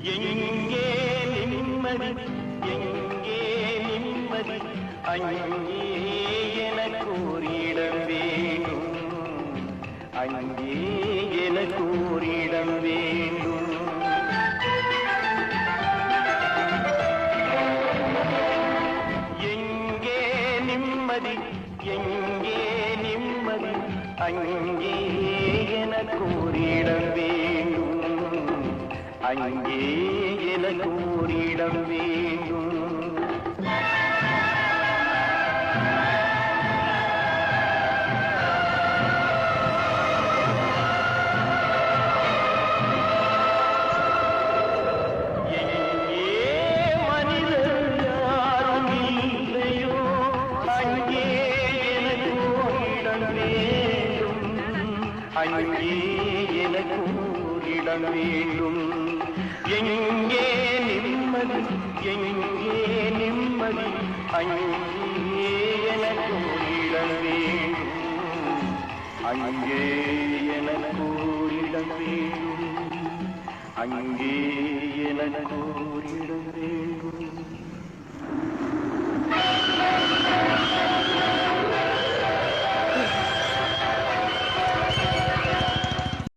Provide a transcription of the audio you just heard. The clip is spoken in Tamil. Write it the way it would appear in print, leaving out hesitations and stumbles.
எங்கே நிம்மதி, எங்கே நிம்மதி, அங்கே எனக்கு ஒரு இடம் வேண்டும், அங்கே எனக்கு ஒரு இடம் வேண்டும். எங்கே நிம்மதி, எங்கே நிம்மதி, அங்கே எனக்கு ஒரு இடம் வேண்டும், அங்கே எனக்கு ஒரு இடம் வேண்டும். அங்கே எனக்கு ஒரு இடம் வேண்டும். எங்கே நிம்மதி, எங்கே நிம்மதி, அங்கே எனக்கு ஒரு இடம் வேண்டும், அங்கே எனக்கு ஒரு இடம் வேண்டும், அங்கே எனக்கு